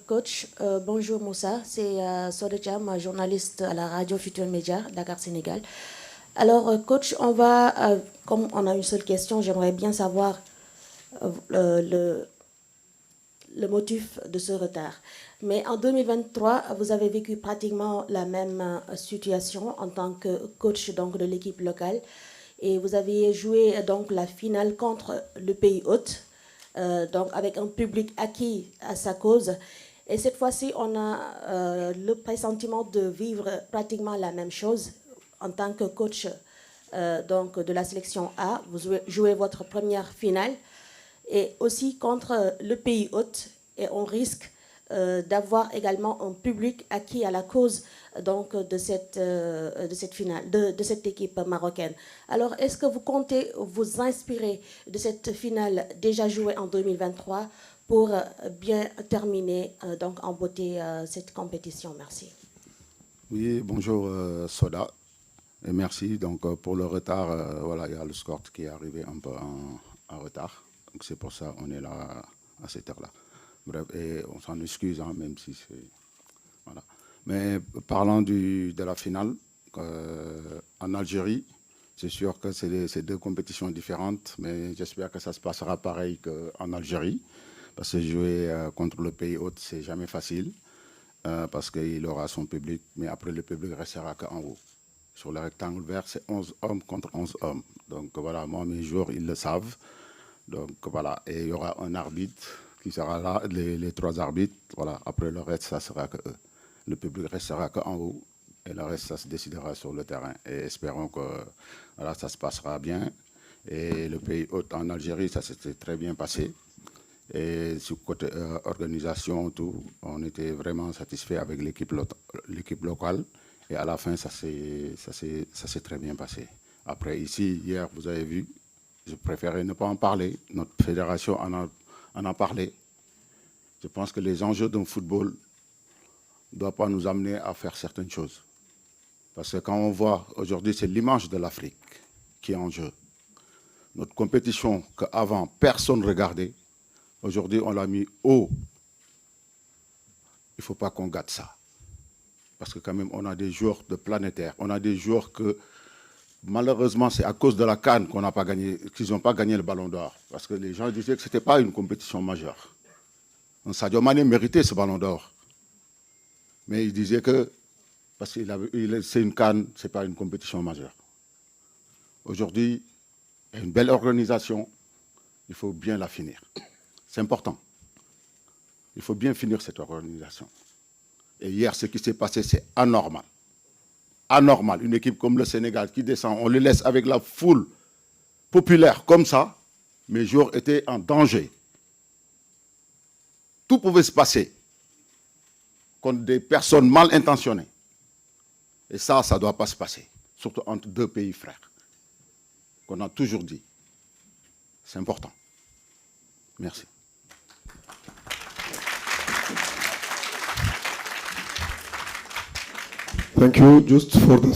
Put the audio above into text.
coach. Bonjour Moussa. C'est Soda Thiam, journaliste à la radio Futur Média, Dakar, Sénégal. Alors, coach, comme on a une seule question, j'aimerais bien savoir le motif de ce retard. Mais en 2023, vous avez vécu pratiquement la même situation en tant que coach donc, de l'équipe locale. Et vous avez joué donc, la finale contre le pays hôte, donc avec un public acquis à sa cause. Et cette fois-ci, on a le pressentiment de vivre pratiquement la même chose en tant que coach donc, de la sélection A. Vous jouez votre première finale et aussi contre le pays hôte. Et on risque d'avoir également un public acquis à la cause donc, de cette finale, de cette équipe marocaine. Alors, est-ce que vous comptez vous inspirer de cette finale déjà jouée en 2023 pour bien terminer donc, en beauté cette compétition? Merci. Oui, bonjour Soda. Et merci donc, pour le retard. Voilà, il y a le score qui est arrivé un peu en retard. Donc c'est pour ça qu'on est là à cette heure-là. Bref, et on s'en excuse, hein, même si c'est... Voilà. Mais parlant de la finale, en Algérie, c'est sûr que c'est deux compétitions différentes, mais j'espère que ça se passera pareil qu'en Algérie, parce que jouer contre le pays hôte, c'est jamais facile, parce qu'il aura son public, mais après le public restera qu'en haut. Sur le rectangle vert, c'est 11 hommes contre 11 hommes. Donc voilà, moi, mes joueurs, ils le savent. Donc voilà, et il y aura un arbitre qui sera là, les trois arbitres. Voilà, après le reste, ça sera que eux. Le public restera qu'en haut et le reste, ça se décidera sur le terrain. Et espérons que voilà, ça se passera bien. Et le pays hôte en Algérie, ça s'était très bien passé. Et sur côté organisation, tout, on était vraiment satisfait avec l'équipe locale. Et à la fin, ça s'est très bien passé. Après, ici, hier, vous avez vu, je préférais ne pas en parler. Notre fédération en a parlé. Je pense que les enjeux d'un football ne doivent pas nous amener à faire certaines choses. Parce que quand on voit, aujourd'hui, c'est l'image de l'Afrique qui est en jeu. Notre compétition qu'avant, personne ne regardait, aujourd'hui, on l'a mis haut. Il ne faut pas qu'on gâte ça. Parce que quand même, on a des joueurs de planétaires. On a des joueurs que, malheureusement, c'est à cause de la CAN qu'on n'a pas gagné, qu'ils n'ont pas gagné le Ballon d'Or. Parce que les gens disaient que ce n'était pas une compétition majeure. Donc, Sadio Mané méritait ce Ballon d'Or. Mais il disait que, parce que c'est une CAN, ce n'est pas une compétition majeure. Aujourd'hui, il y a une belle organisation. Il faut bien la finir. C'est important. Il faut bien finir cette organisation. Et hier, ce qui s'est passé, c'est anormal. Anormal. Une équipe comme le Sénégal qui descend, on le laisse avec la foule populaire comme ça. Mes joueurs étaient en danger. Tout pouvait se passer contre des personnes mal intentionnées. Et ça ne doit pas se passer. Surtout entre deux pays frères. Qu'on a toujours dit. C'est important. Merci. Thank you. Just for the